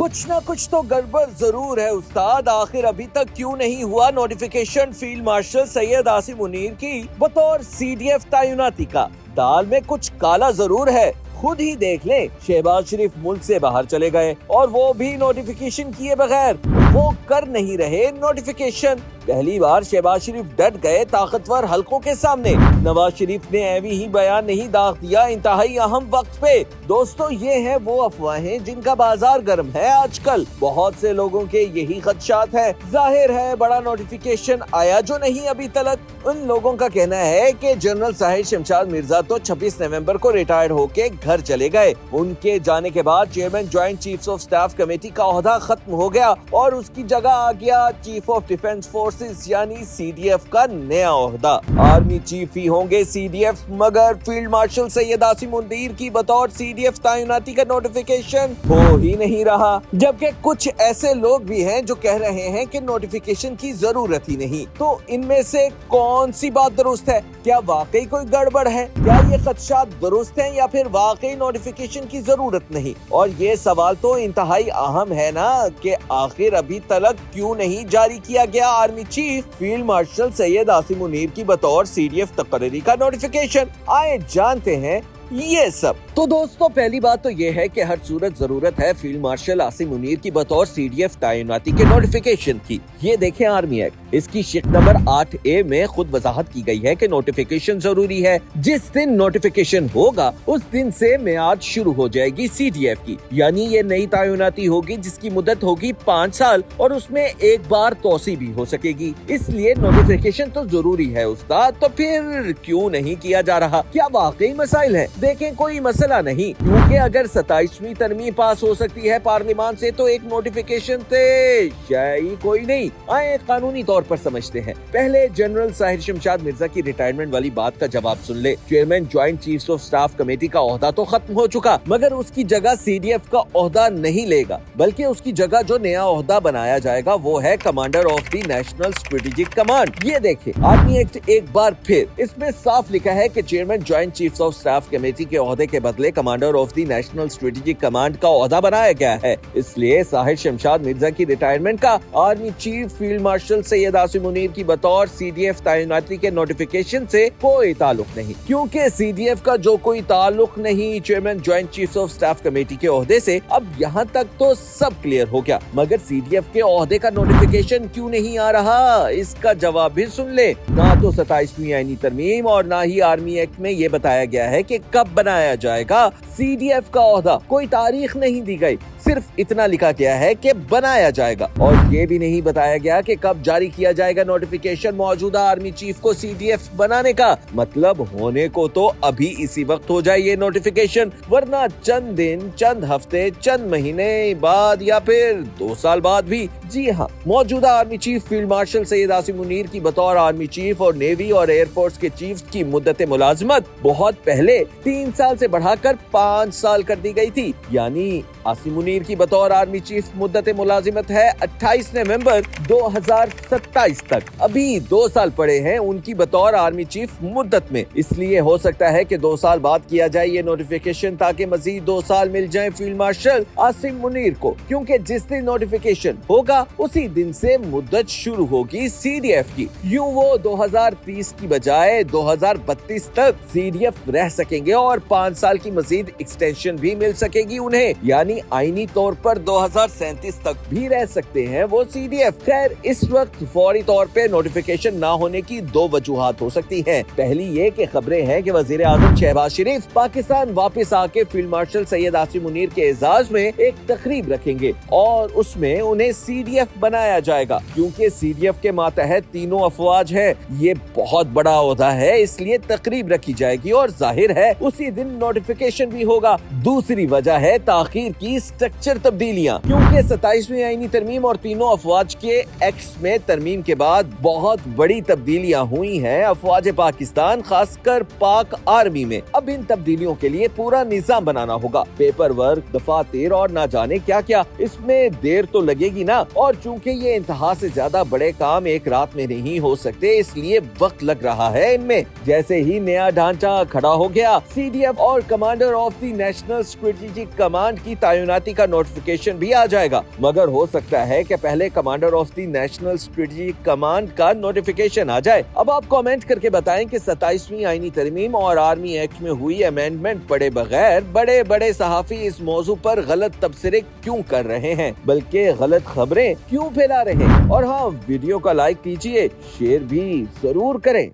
कुछ ना कुछ तो गड़बड़ जरूर है उस्ताद। आखिर अभी तक क्यों नहीं हुआ notification field marshal Syed Asim Munir की बतौर CDF तैनाती का? दाल में कुछ काला जरूर है, खुद ही देख ले। शहबाज शरीफ मुल्क से बाहर चले गए और वो भी नोटिफिकेशन किए बगैर। वो कर नहीं रहे नोटिफिकेशन। पहली बार शहबाज शरीफ डट गए ताकतवर हलकों के सामने। नवाज शरीफ ने ऐवी ही बयान नहीं दाग दिया इंतहाई अहम वक्त पे। दोस्तों, ये है वो अफवाहें जिनका बाजार गर्म है आजकल। बहुत से लोगों के यही खदशात है। जाहिर है बड़ा नोटिफिकेशन आया जो नहीं अभी तक। उन लोगों का कहना है कि जनरल साहिर शमशाद मिर्जा तो 26 नवंबर को रिटायर्ड होके घर चले गए। उनके जाने के बाद chairman joint chiefs of staff committee का ओहदा खत्म हो गया और उसकी जगह आ गया चीफ ऑफ डिफेंस फोर्सेस यानी CDF का नया ओहदा। आर्मी चीफ ही होंगे CDF, मगर फील्ड मार्शल सैयद आसिम मुनीर की बतौर CDF तैनाती का नोटिफिकेशन हो ही नहीं रहा। जबकि कुछ ऐसे लोग भी हैं जो कह रहे हैं कि नोटिफिकेशन की जरूरत ही नहीं। तो इनमें से कौन सी बात दुरुस्त है? क्या वाकई कोई गड़बड़ है? क्या ये खदशात दुरुस्त हैं या फिर वाकई नोटिफिकेशन की जरूरत नहीं? और ये सवाल तो इंतहाई अहम है ना कि आखिर अभी तक क्यों नहीं जारी किया गया army chief field marshal Syed Asim Munir की बतौर CDF तकरीरी का नोटिफिकेशन। आए जानते हैं ये सब। तो दोस्तों, पहली बात तो ये है कि हर सूरत जरूरत है फील्ड मार्शल आसिम मुनीर की बतौर CDF तैनाती के नोटिफिकेशन की। ये देखें आर्मी एक्ट, इसकी शिक नंबर 8A में खुद वजाहत की गई है कि नोटिफिकेशन जरूरी है। जिस दिन नोटिफिकेशन होगा उस दिन से मियाद शुरू हो जाएगी CDF की, यानी ये नई तैनाती होगी जिसकी मुद्दत होगी 5 साल और उसमें एक बार तोसी भी हो सकेगी। इसलिए नोटिफिकेशन तो जरूरी है उस्ताद। तो फिर क्यों नहीं किया जा रहा? क्या वाकई मसाइल है? देखें, कोई मसला नहीं, क्योंकि अगर 27वीं तरमीम पास हो सकती है पार्लियामान से तो एक नोटिफिकेशन से शायद कोई नहीं। आए कानूनी तौर पर समझते हैं। पहले जनरल साहिर शमशाद मिर्जा की रिटायरमेंट वाली बात का जवाब सुन ले। Chairman joint chiefs of staff committee का ओहदा तो खत्म हो चुका, मगर उसकी जगह CDF का ओहदा नहीं लेगा, बल्कि उसकी जगह जो नया ओहदा बनाया जाएगा वो है commander of the national strategic command. ये देखे आर्मी एक्ट एक बार फिर, इसमें साफ लिखा है कि chairman joint chiefs of staff committee के ओहदे के बदले commander of the national strategic command का ओहदा बनाया गया है। इसलिए साहिर शमशाद मिर्जा की रिटायरमेंट का army chief field marshal Syed Asim Munir की बतौर CDF तैनाती के नोटिफिकेशन से कोई ताल्लुक नहीं, क्योंकि CDF का जो कोई ताल्लुक नहीं chairman joint chiefs of staff committee के ओहदे से। अब यहाँ तक तो सब क्लियर हो गया, मगर CDF के ओहदे का नोटिफिकेशन क्यों नहीं आ रहा? इसका जवाब भी सुन ले। ना तो 27वीं आईनी तरमीम और ना ही आर्मी एक्ट में ये बताया गया है कि कब बनाया जाएगा CDF का ओहदा। कोई तारीख नहीं दी गई, सिर्फ इतना लिखा गया है कि बनाया जाएगा। और ये भी नहीं बताया गया कि कब जारी किया जाएगा नोटिफिकेशन मौजूदा आर्मी चीफ को CDF बनाने का। मतलब होने को तो अभी इसी वक्त हो जाए ये नोटिफिकेशन, वरना चंद दिन, चंद हफ्ते, चंद महीने बाद या फिर 2 साल बाद भी। जी हाँ, मौजूदा army chief field marshal Syed Asim Munir की बतौर आर्मी चीफ और नेवी और एयरफोर्स के चीफ की मुद्दत मुलाजमत बहुत पहले 3 साल से बढ़ाकर 5 साल कर दी गई थी। यानी आसिम मुनीर की बतौर आर्मी चीफ मुद्दत मुलाजिमत है 28 नवंबर 2027 तक। अभी 2 साल पड़े हैं उनकी बतौर आर्मी चीफ मुद्दत में। इसलिए हो सकता है कि 2 साल बाद किया जाए ये नोटिफिकेशन, ताकि मजीद 2 साल मिल जाए फील्ड मार्शल आसिम मुनीर को, क्योंकि जिस दिन नोटिफिकेशन होगा उसी दिन से मुद्दत शुरू होगी CDF की। यूं वो 2030 की बजाय 2032 तक CDF रह सकेंगे और 5 साल की मजीद एक्सटेंशन भी मिल सकेगी उन्हें, यानी आईनी तौर पर 2037 तक भी रह सकते हैं वो CDF। खैर, इस वक्त फौरी तौर पे नोटिफिकेशन ना होने की 2 वजूहात हो सकती हैं। पहली ये कि खबरें हैं कि वजीर आजम शहबाज शरीफ पाकिस्तान वापस आके फील्ड मार्शल सैयद आसिम मुनीर के एजाज में एक तकरीब रखेंगे और उसमें उन्हें CDF बनाया जाएगा, क्योंकि CDF के मातहत तीनों अफवाज है। ये बहुत बड़ा ओहदा है, इसलिए तकरीब रखी जाएगी और जाहिर है उसी दिन नोटिफिकेशन भी होगा। दूसरी वजह है ताखीर की स्ट्रक्चर तब्दीलियां, क्योंकि 27वीं आईनी तरमीम और तीनों अफवाज के एक्ट्स में तरमीम के बाद बहुत बड़ी तब्दीलियां हुई हैं अफवाज पाकिस्तान, खासकर पाक आर्मी में। अब इन तब्दीलियों के लिए पूरा निजाम बनाना होगा, पेपर वर्क, दफातर और ना जाने क्या क्या। इसमें देर तो लगेगी ना, और चूंकि ये इंतहा से ज्यादा बड़े काम एक रात में नहीं हो सकते, इसलिए वक्त लग रहा है इनमें। जैसे ही नया ढांचा खड़ा हो गया, CDF और commander of the national strategic command की तैनाती का नोटिफिकेशन भी आ जाएगा, मगर हो सकता है कि पहले commander of the national strategic command का नोटिफिकेशन आ जाए। अब आप कमेंट करके बताएं कि 27वीं आईनी तरमीम और आर्मी एक्ट में हुई अमेंडमेंट पढ़े बगैर बड़े बड़े सहाफी इस मौजू पर गलत तबसरे क्यों कर रहे हैं, बल्कि गलत खबरें क्यों फैला रहे हैं। और हाँ, वीडियो का लाइक कीजिए, शेयर भी जरूर करें।